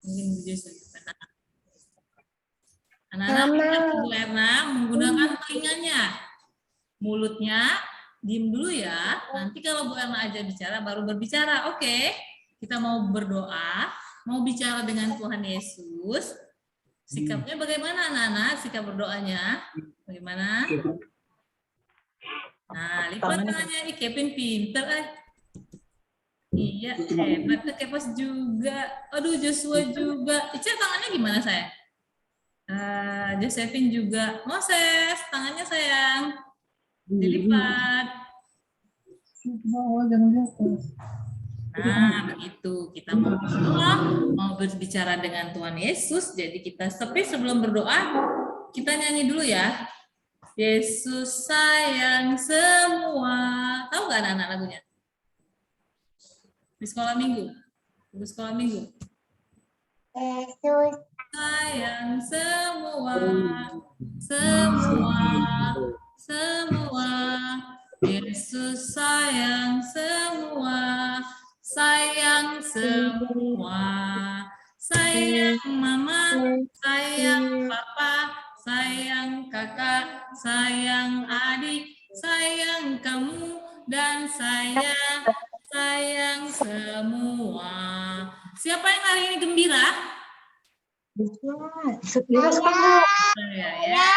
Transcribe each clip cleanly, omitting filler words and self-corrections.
Mungkin Bu Joyce lagi penat. Anak-anak ingat Bu Erna menggunakan telinganya. Mulutnya diem dulu ya. Nanti kalau Bu Erna aja bicara baru berbicara. Oke. Kita mau berdoa, mau bicara dengan Tuhan Yesus. Sikapnya bagaimana anak-anak? Sikap berdoanya bagaimana? Nah, lipat tangannya nih, Kevin pinter Iya, hebat tuh Kepos juga. Aduh, Joshua juga. Ica tangannya gimana saya? Josephine juga. Moses, tangannya sayang. Dilipat. Nah, begitu. Kita mau berdoa, mau berbicara dengan Tuhan Yesus. Jadi kita sebelum berdoa, kita nyanyi dulu ya. Yesus sayang semua. Tahu nggak anak-anak lagunya? Di sekolah minggu. Di sekolah minggu. Yesus Sayang semua. Yesus sayang semua. Sayang mama, sayang papa, sayang kakak, sayang adik, sayang kamu, dan sayang semua. Siapa yang hari ini gembira? Ya.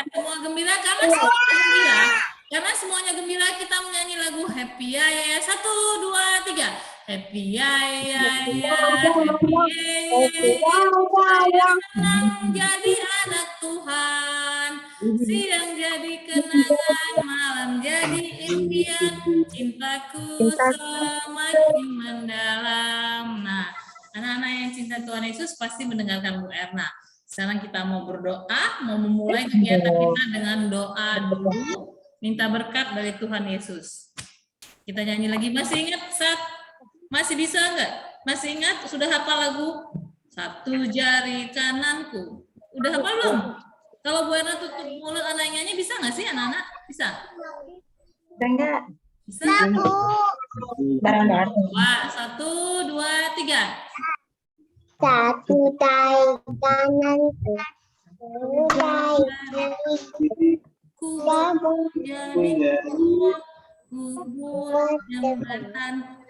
Semua gembira karena semuanya gembira. Karena semuanya gembira kita menyanyi lagu Happy Ya Ya. 1, 2, 3. Happy Ya Ya Ya. Happy Ya Ya. Saya senang jadi anak Tuhan. Siang jadi kenangan, malam jadi impian. Cintaku semakin mendalam. Nah, anak-anak yang cinta Tuhan Yesus pasti mendengarkan Bu Erna. Sekarang kita mau berdoa, mau memulai kegiatan kita dengan doa dulu, minta berkat dari Tuhan Yesus. Kita nyanyi lagi, masih ingat saat? Masih bisa enggak? Masih ingat? Sudah hafal lagu? Satu jari kananku. Udah hafal belum? Kalau Bu Erna tutup mulut anak nyanyi, bisa nggak sih anak-anak? Bisa? Bisa enggak? Bisa? Bareng-bareng. 1, 2, 3. Satu jari kananku, satu jari Ku jadi kuat, ku buat jembatan.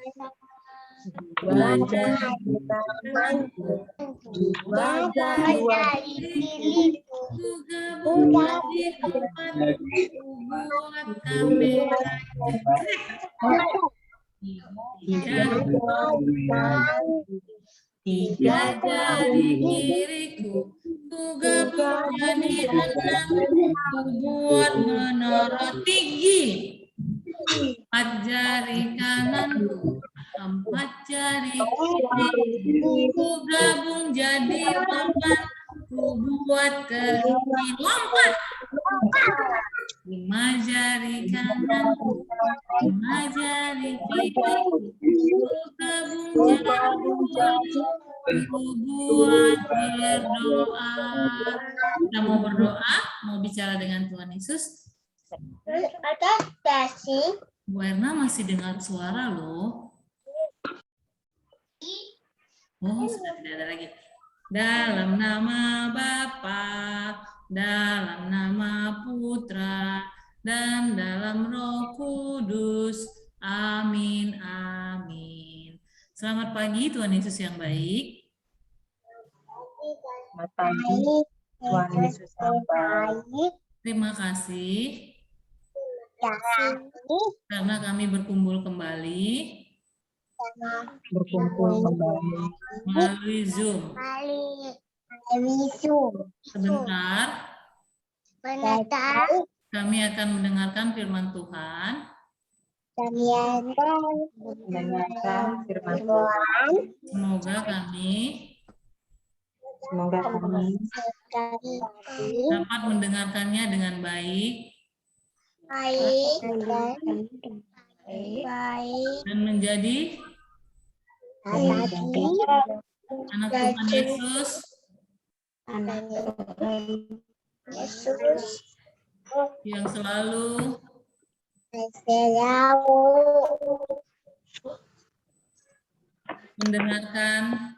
wajah di tanganku, wajah dari diriku, Ku gabung jadi 4, ku buat kamera. Tiga jari kiriku, ku gabung jadi 6, ku buat menara tinggi. 4 jari kananku, 4 jari kiri, ku gabung jadi 8, ku buat kelinci lompat. 5 jari kananku, 5 jari kiri, ku gabung jadi 7, ku buat berdoa. Kita mau berdoa, mau bicara dengan Tuhan Yesus. Ada dasi. Bu Erna masih dengar suara loh. Oh, sudah tidak ada lagi. Dalam nama Bapa, dalam nama Putra, dan dalam Roh Kudus. Amin, amin. Selamat pagi Tuhan Yesus yang baik. Selamat pagi, Tuhan Yesus yang baik. Terima kasih Kasih karena kami berkumpul kembali melalui Zoom. Sebentar, kami akan mendengarkan firman Tuhan. Semoga kami dapat mendengarkannya dengan baik dan menjadi anak Tuhan Yesus yang selalu mendengarkan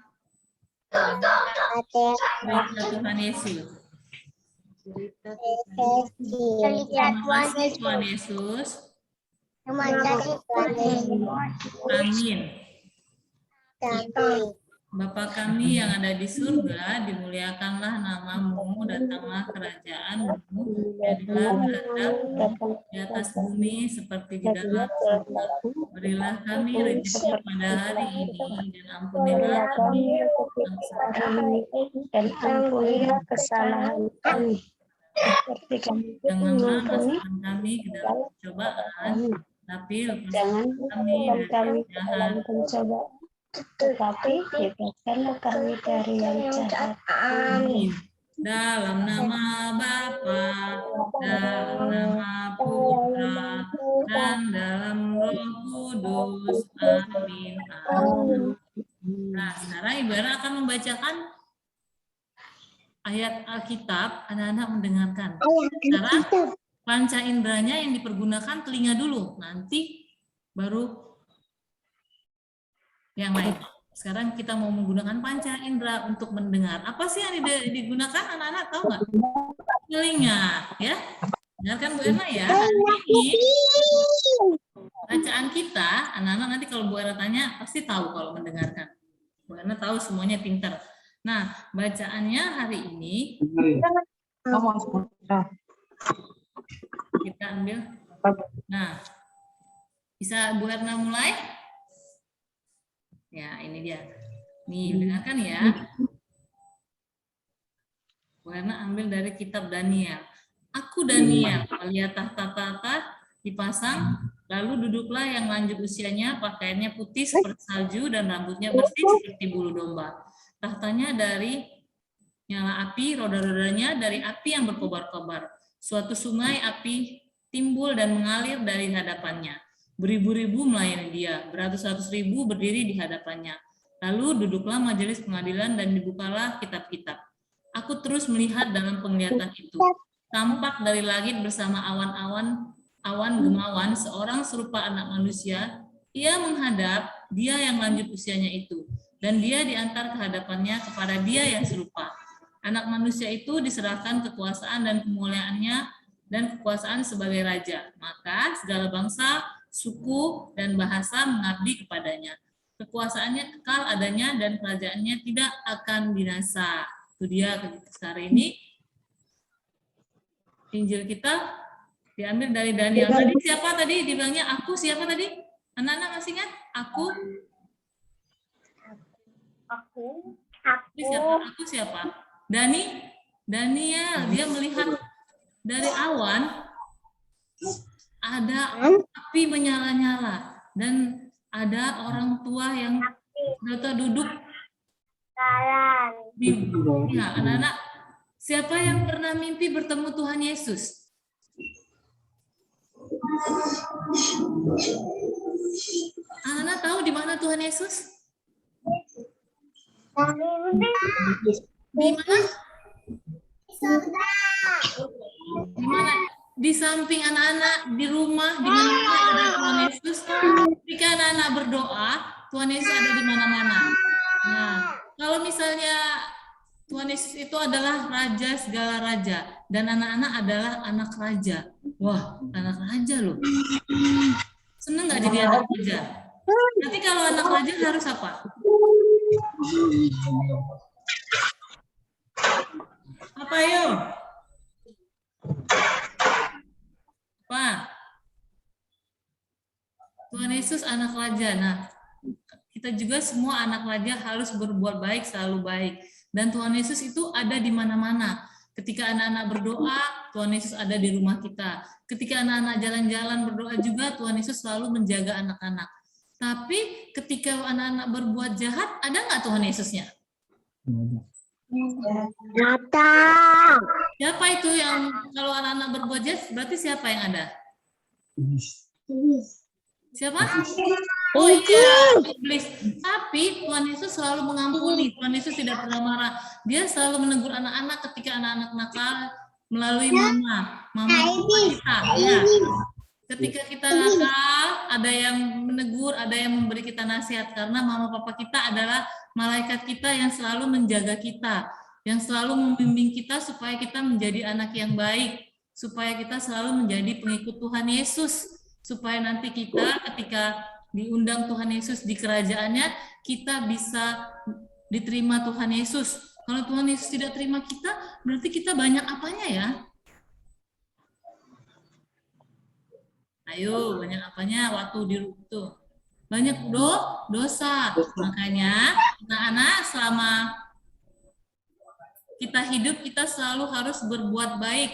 Cerita Tuhan Yesus. Terima kasih Tuhan Yesus. Amin. Bapa kami yang ada di surga, dimuliakanlah namamu, datanglah kerajaanmu, jadilah kehendakmu di atas bumi seperti di dalam surga. Berilah kami rezeki pada hari ini, dan ampunilah kami dan ampunilah kesalahan kami seperti kami janganlah mengampuni masukkan kami ke dalam pencobaan, tapi jangan lepaskan kami masukkan kami dari ke jahat. dalam pencobaan, tetapi bebaskanlah kami dari yang jahat. Amin. Dalam nama Bapa, dalam nama Putra, dan dalam Roh Kudus. Amin. Amin. Nah, sekarang Ibu Era akan membacakan ayat Alkitab, anak-anak mendengarkan. Sekarang panca inderanya yang dipergunakan telinga dulu, nanti baru yang lain. Sekarang kita mau menggunakan panca indera untuk mendengar. Apa sih yang digunakan, anak-anak tahu nggak? Telinga, ya. Dengarkan Bu Erna ya. Hari ini bacaan kita, anak-anak nanti kalau Bu Erna tanya pasti tahu kalau mendengarkan. Bu Erna tahu semuanya pintar. Nah, bacaannya hari ini kita ambil. Nah, bisa Bu Erna mulai? Ya, ini dia. Nih, dengarkan ya. Bu Erna ambil dari kitab Daniel. Aku Daniel, melihat tahta-tahta dipasang, lalu duduklah yang lanjut usianya, pakaiannya putih seperti salju dan rambutnya bersih seperti bulu domba. Tahtanya dari nyala api, roda-rodanya dari api yang berkobar-kobar. Suatu sungai api timbul dan mengalir dari hadapannya. Beribu-ribu melayani dia, beratus-ratus ribu berdiri di hadapannya. Lalu duduklah majelis pengadilan dan dibukalah kitab-kitab. Aku terus melihat dalam penglihatan itu. Tampak dari langit bersama awan gemawan, seorang serupa anak manusia. Ia menghadap dia yang lanjut usianya itu. Dan dia diantar ke hadapannya kepada dia yang serupa. Anak manusia itu diserahkan kekuasaan dan kemuliaannya dan kekuasaan sebagai raja. Maka segala bangsa, suku, dan bahasa mengabdi kepadanya. Kekuasaannya kekal adanya dan kerajaannya tidak akan binasa. Itu dia hari ini. Injil kita diambil dari Daniel. Tadi siapa tadi dibilangnya aku? Siapa tadi? Anak-anak masih ingat? Aku. Aku siapa? Daniel. Dia melihat dari awan ada api menyala-nyala dan ada orang tua yang duduk. Ya, anak-anak, siapa yang pernah mimpi bertemu Tuhan Yesus? Anak-anak tahu di mana Tuhan Yesus? Di mana? Di mana? Di samping anak-anak, di rumah, di mana ada Tuhan Yesus. Ketika anak-anak berdoa, Tuhan Yesus ada di mana-mana. Nah, kalau misalnya Tuhan Yesus itu adalah raja segala raja dan anak-anak adalah anak raja. Wah, anak raja loh. Seneng nggak jadi anak raja? Nanti kalau anak raja harus apa? Apa yo? Apa? Tuhan Yesus anak raja. Nah, kita juga semua anak raja harus berbuat baik, selalu baik. Dan Tuhan Yesus itu ada di mana-mana. Ketika anak-anak berdoa, Tuhan Yesus ada di rumah kita. Ketika anak-anak jalan-jalan berdoa juga, Tuhan Yesus selalu menjaga anak-anak. Tapi ketika anak-anak berbuat jahat, ada nggak Tuhan Yesusnya? Siapa itu yang kalau anak-anak berbuat jahat, berarti siapa yang ada? Siapa? Oh iya, iblis. Tapi Tuhan Yesus selalu mengampuni. Tuhan Yesus tidak pernah marah. Dia selalu menegur anak-anak ketika anak-anak nakal melalui mama kita. Ya. Ketika kita nakal, ada yang menegur, ada yang memberi kita nasihat. Karena mama papa kita adalah malaikat kita yang selalu menjaga kita, yang selalu membimbing kita supaya kita menjadi anak yang baik, supaya kita selalu menjadi pengikut Tuhan Yesus, supaya nanti kita ketika diundang Tuhan Yesus di kerajaannya, kita bisa diterima Tuhan Yesus. Kalau Tuhan Yesus tidak terima kita, berarti kita banyak apanya ya? Ayo, banyak apanya waktu di itu. Banyak dosa. Makanya anak-anak selama kita hidup, kita selalu harus berbuat baik.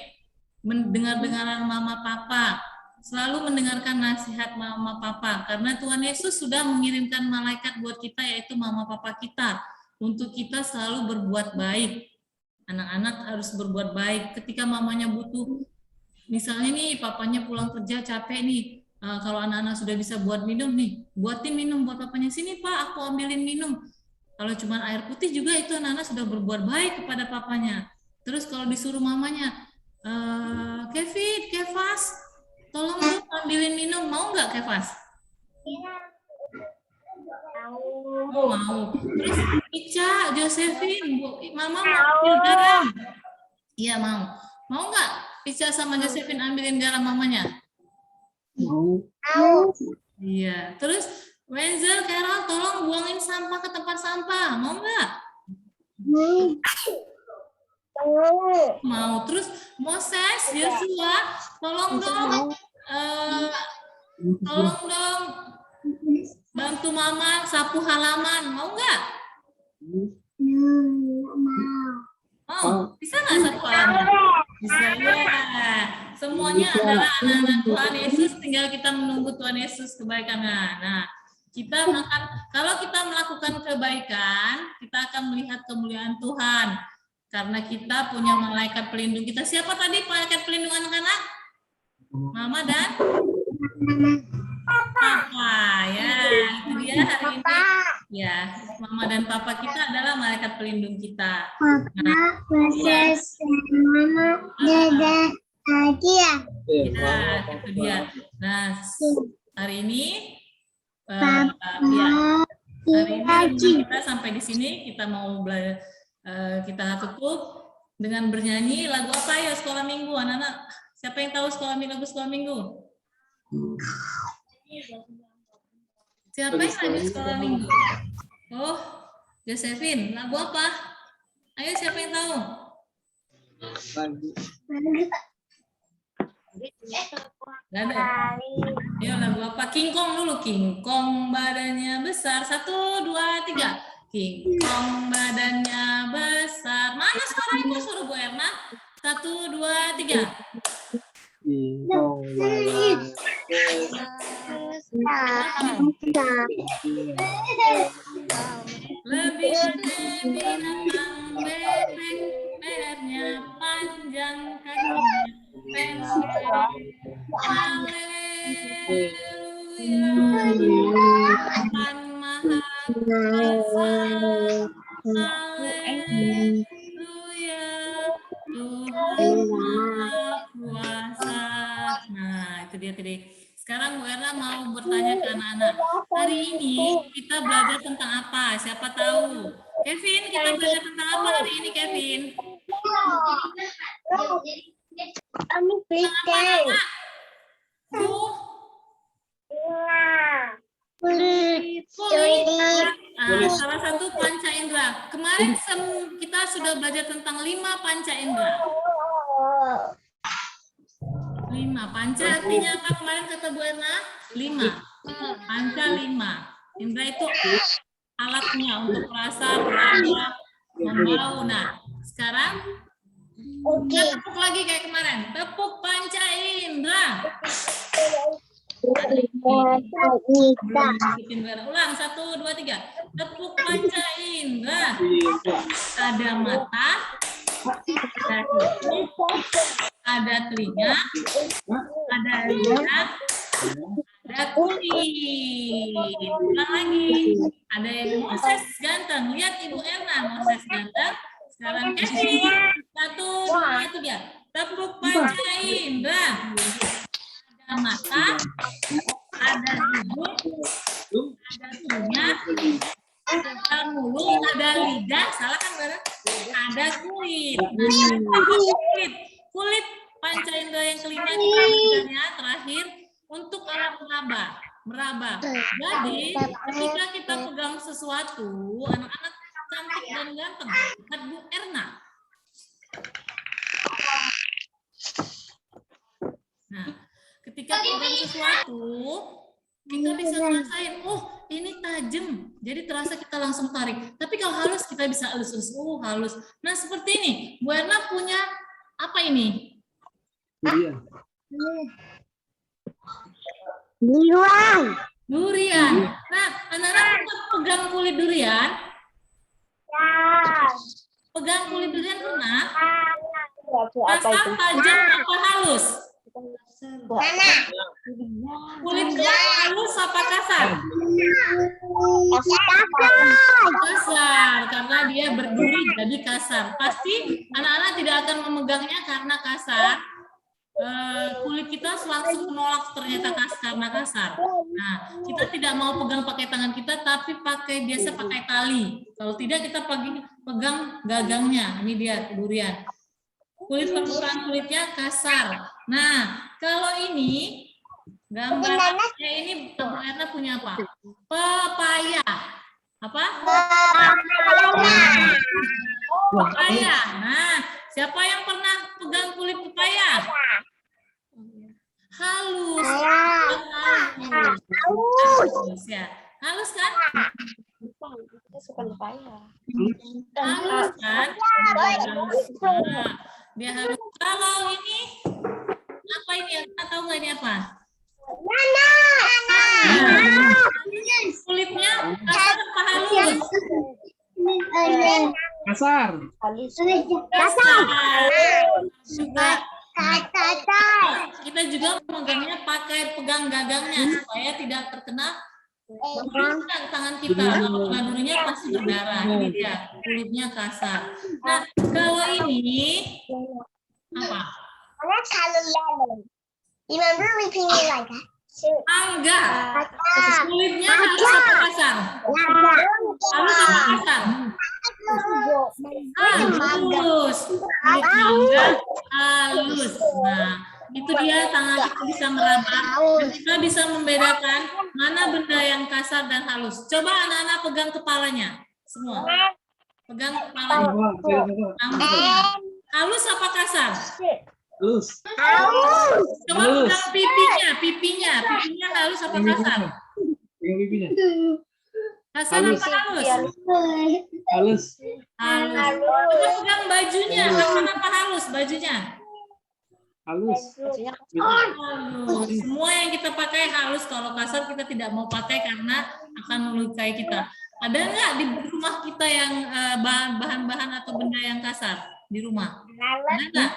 Mendengar-dengaran mama papa. Selalu mendengarkan nasihat mama papa. Karena Tuhan Yesus sudah mengirimkan malaikat buat kita, yaitu mama papa kita. Untuk kita selalu berbuat baik. Anak-anak harus berbuat baik. Ketika mamanya butuh, misalnya nih papanya pulang kerja capek nih, kalau anak-anak sudah bisa buat minum nih, buatin minum buat papanya, sini pak aku ambilin minum. Kalau cuma air putih juga itu anak-anak sudah berbuat baik kepada papanya. Terus kalau disuruh mamanya, Kevin, Kevas, tolong dong ambilin minum, mau nggak Kevas? Mau. Terus Ica, Josephine, mama mau ambil garam. Iya mau. Mau nggak Ica sama Josephine ambilin garam mamanya? Iya. Terus Wenzel, Carol, tolong buangin sampah ke tempat sampah. Mau nggak? Mau. Terus Moses, Yosua, tolong dong bantu mama sapu halaman. Mau nggak? Mau. Bisa nggak sapu halaman? Bisa ya. Semuanya adalah anak-anak Tuhan Yesus, tinggal kita menunggu Tuhan Yesus kebaikannya. Nah, kita akan, kalau kita melakukan kebaikan, kita akan melihat kemuliaan Tuhan. Karena kita punya malaikat pelindung kita. Siapa tadi malaikat pelindung anak-anak? Mama dan Papa. Ya, itu dia hari ini. Ya, Mama dan Papa kita adalah malaikat pelindung kita. Nah, ya, itu dia. Nah, hari ini hari ini kita sampai di sini. Kita mau belajar, kita tutup dengan bernyanyi lagu apa ya sekolah minggu, anak-anak? Siapa yang tahu lagu sekolah minggu? Siapa yang lagi sekolah minggu? Oh, Josephine, lagu apa? Ayo, siapa yang tahu? Gak ada. Ayo, lagu apa? King Kong dulu. King Kong badannya besar. 1, 2, 3. King Kong badannya besar. Mana suara itu? Suruh Bu Erna. 1, 2, 3. King Kong badannya lebih gede binatang bebek, lehernya panjang, kakinya pendek. Haleluya, Tuhan Maha Kuasa. Haleluya, Tuhan Maha Kuasa. Nah, itu dia tadi. Sekarang Bu Erna mau bertanya ke anak-anak. Hari ini kita belajar tentang apa? Siapa tahu? Kevin, kita belajar tentang apa hari ini, Kevin? Kulit. Salah satu panca indera. Kemarin kita sudah belajar tentang 5 panca indera. 5 panca artinya apa kemarin kata Bu Erna? 5. Panca 5. Indra itu alatnya untuk merasa, berasa, membau. Nah, sekarang kita tepuk lagi kayak kemarin. Tepuk panca indra. Ulang 1, 2, 3. Tepuk panca indra. Ada mata, ada hidung, ada telinga, ada lihat, ada kulit. Ulang lagi. Ada yang Moses ganteng. Lihat Ibu Erna, Moses ganteng. Sekarang Kevin. 1, 2, 3. Tepuk panca indra. ada mata, ada hidung, ada telinga, ada mulut, ada lidah, salah kan Barang? Ada kulit. Nah, kulit panca indera yang kelima kita belajarnya terakhir untuk alat meraba. Jadi ketika kita pegang sesuatu, anak-anak cantik dan ganteng, lihat Bu Erna. Nah, ketika pegang sesuatu, kita bisa ngerasain, oh ini tajam, jadi terasa kita langsung tarik. Tapi kalau halus kita bisa elus-elus, halus. Nah seperti ini, Bu Erna punya apa ini? Durian. Nah, anak-anak pernah pegang kulit durian? Pegang kulit durian pernah? Kasar, tajam, apa halus? Kulit durian halus apa kasar? Kasar, karena dia berduri jadi kasar. Pasti anak-anak tidak akan memegangnya karena kasar. Kulit kita langsung menolak ternyata karena kasar. Nah, kita tidak mau pegang pakai tangan kita, tapi biasa pakai tali. Kalau tidak kita pegang gagangnya. Ini dia durian. Kulit permukaan kulitnya kasar. Nah, kalau ini gambarnya ini Bu Erna punya apa? Pepaya. Apa? Pepaya. Nah, siapa yang pernah pegang kulit pepaya? Halus. Halus ya. Halus kan? Halus kan? Nah, dia harus. Kalau ini apa ini? Tahu nggak ini apa? Kulitnya kasar apa halus? Kasar. Juga kita juga memegangnya pakai pegang gagangnya supaya tidak terkena tangan kita. Kalau kena durinya pasti berdarah. Ini dia kulitnya kasar. Nah kalau ini apa? Remember repeating it like that? Angga. Kulitnya halus apa kasar? Halus apa kasar? Halus. Angga halus. Nah, itu dia tangan kita bisa meraba. Kita bisa membedakan mana benda yang kasar dan halus. Coba anak-anak pegang kepalanya. Semua. Pegang kepalanya. Halus apa kasar? Halus. Coba pegang pipinya halus apa kasar? Pipinya. Kasar apa halus? Halus. Halus. Coba pegang bajunya, kasar apa halus bajunya? Halus. Halus. Semua yang kita pakai halus, kalau kasar kita tidak mau pakai karena akan melukai kita. Ada nggak di rumah kita yang bahan-bahan atau benda yang kasar di rumah? Ada nggak?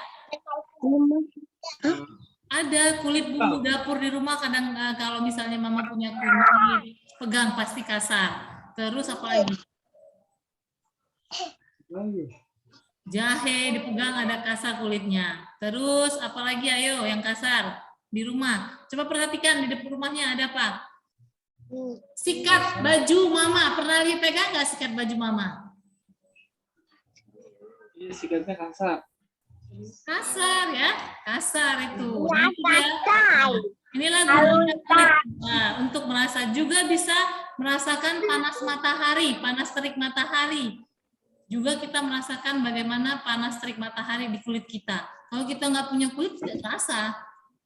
Ada kulit bumbu dapur di rumah. Kadang kalau misalnya mama punya kulit, pegang pasti kasar. Terus apa lagi? Jahe dipegang ada kasar kulitnya. Terus apa lagi ayo yang kasar di rumah? Coba perhatikan di depan rumahnya ada apa? Sikat baju mama. Pernah dipegang nggak sikat baju mama? Ini sikatnya kasar. Kasar ya, kasar itu. Nah, itu ya. Inilah gunanya kulit untuk merasa, juga bisa merasakan panas matahari, panas terik matahari. Juga kita merasakan bagaimana panas terik matahari di kulit kita. Kalau kita nggak punya kulit tidak terasa.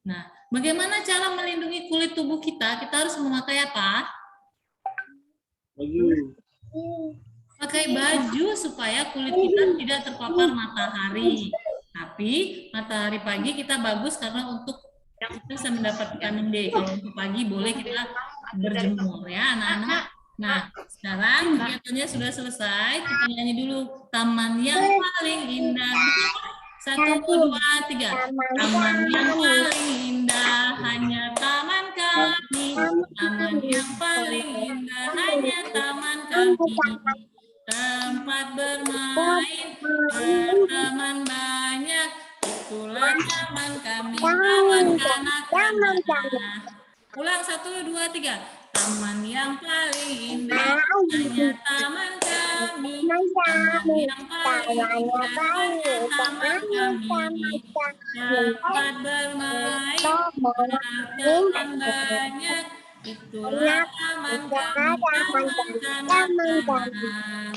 Nah, bagaimana cara melindungi kulit tubuh kita? Kita harus memakai apa? Baju. Pakai baju supaya kulit kita tidak terpapar matahari. Tapi matahari pagi kita bagus karena untuk kita bisa mendapat vitamin D. Kalau untuk pagi boleh kita berjemur ya anak-anak. Nah sekarang kegiatannya sudah selesai. Kita nyanyi dulu taman yang paling indah. 1, 2, 3. Taman yang paling indah hanya taman kami. Taman yang paling indah hanya taman kami. Tempat bermain berteman banyak, itulah taman kami, taman kanak-kanak indah. Ulang 1, 2, 3. Taman yang paling indah hanya taman kami. Taman yang paling indah hanya taman kami. Dapat bermain teman banyak. Itulah taman kami, taman kanak-kanak.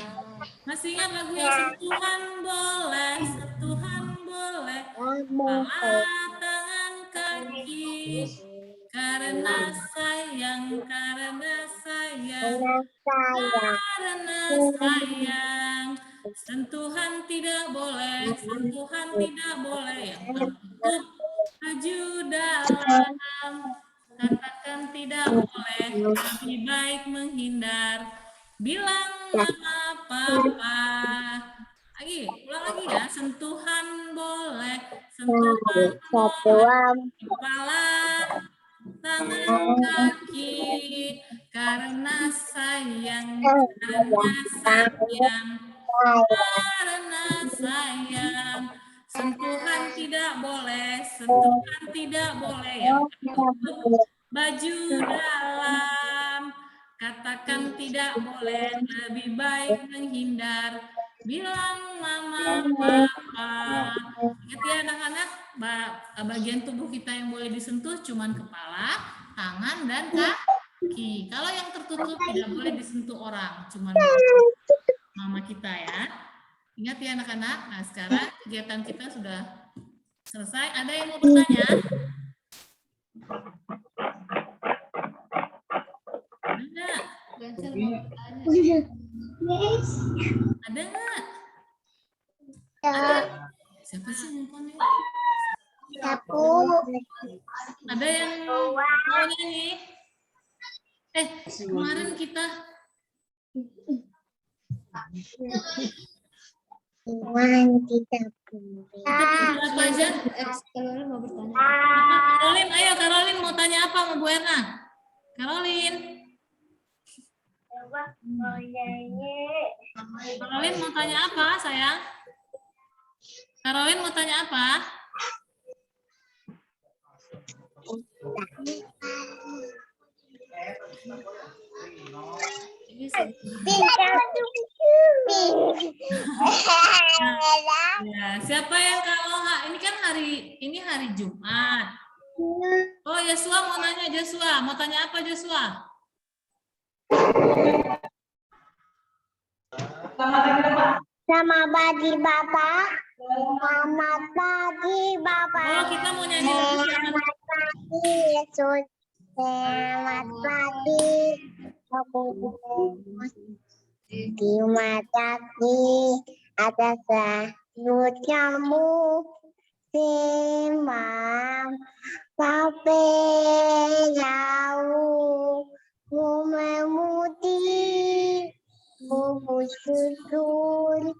Masih ingat lagu yang sentuhan boleh, sentuhan boleh, kepala, tangan, kaki, karena sayang, karena sayang, karena sayang. Sentuhan tidak boleh, sentuhan tidak boleh, yang tertutup baju dalam. Katakan tidak boleh, lebih baik menghindar. Bilang mama papa. Lagi, ulang lagi ya. Sentuhan boleh, sentuhan boleh. Kepala, tangan, kaki. Karena sayang, karena sayang, karena sayang. Sentuhan tidak boleh, sentuhan tidak boleh. Yang tertutup baju dalam. Katakan tidak boleh, lebih baik menghindar. Bilang mama papa. Ingat ya anak-anak, bagian tubuh kita yang boleh disentuh cuman kepala, tangan, dan kaki. Kalau yang tertutup tidak boleh disentuh orang, cuman mama kita ya. Ingat ya anak-anak. Nah sekarang kegiatan kita sudah selesai. Ada yang mau bertanya? Ada? Ada nggak? Siapa sih handphonenya? Ada yang mau nyanyi? Kemarin kita apa aja? Karolin, ayo Karolin mau tanya apa sama Bu Erna? Karolin. Karolin mau tanya apa sayang? Karolin mau tanya apa? Ya, siapa yang kalau ini hari Jumat. Oh, Joshua mau nanya Joshua, mau tanya apa Joshua? Selamat pagi Bapak. Selamat pagi Bapak. Oh, kita mau nyanyi lagu Selamat pagi Yesus. Selamat pagi. Terima kasih atas kamu. Sembah sampai jauh. Ku memuji, ku bersyukur,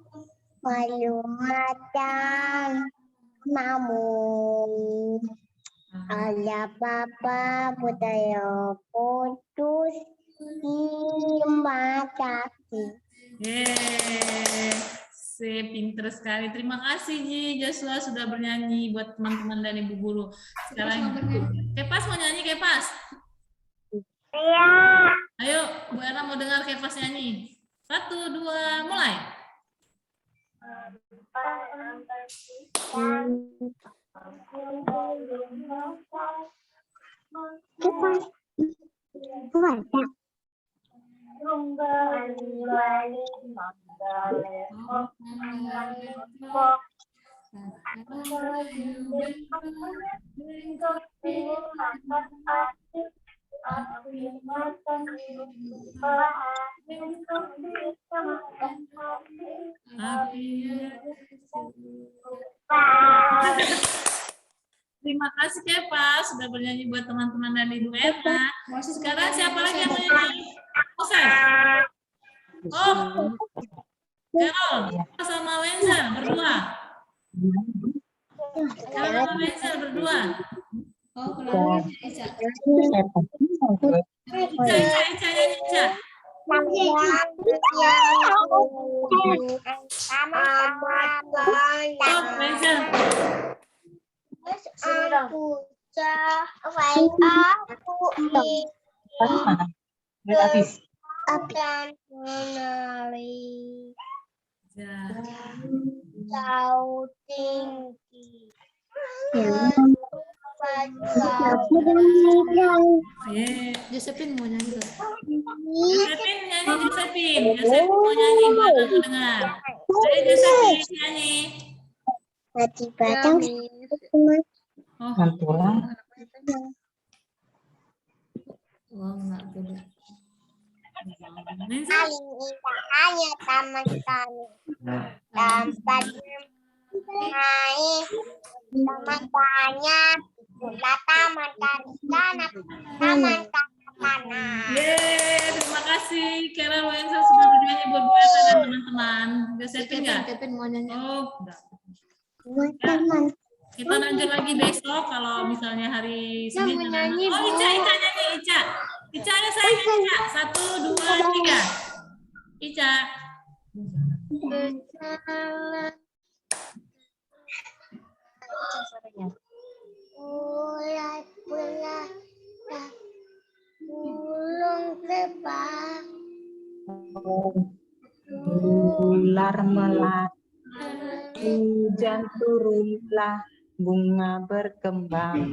melumatkan namun Allah Bapa Putra Kudus terima kasih. Pinter sekali. Terima kasih Ji Joshua sudah bernyanyi buat teman-teman dan ibu guru. Sekarang Kepas mau nyanyi Kepas? Iya. Ayo Bu Erna mau dengar Kepas nyanyi. 1, 2, mulai. Kepas. Baca. Terima kasih Kepas sudah bernyanyi buat teman-teman dan Ibu Erna. Sekarang siapa lagi yang mau nyanyi? Oh, Carol sama Wenzel berdua. Carol sama Wenzel berdua. Oh, kalau Ica. Ica nyanyi Ica. Oh, Wenzel. Lihat habis. akan menari Ja. jauh tinggi. Ye. Josephine mau nyanyi gak? Josephine nyanyi, Josephine. Josephine mau nyanyi buat aku dengar. Ayo Josephine nyanyi. Oh, Mantulang. Oh, enggak beda. Nensa. Paling indahnya taman tani tanpa naik taman banyak itulah taman kanak-kanak taman kanak-kanak. Yeay, terima kasih Kera Wensa sudah bernyanyi berdua dengan teman-teman. Josephine enggak? Kevin mau nyanyi. Oh, enggak. Teman Kita lanjut lagi besok kalau misalnya hari Senin. mau nyanyi, Oh, Bu. Ica nyanyi, Ica. Ica ada saya nyanyi, Ica. 1, 2, 3. Ica. bulan burung terbang Ular melati, hujan turunlah, bunga berkembang.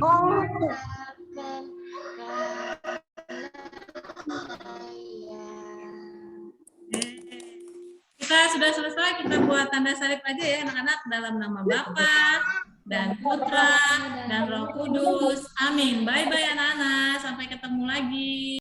Kita sudah selesai, kita buat tanda salib aja ya anak-anak dalam nama Bapa dan Putra dan Roh Kudus. Amin. Bye-bye anak-anak, sampai ketemu lagi.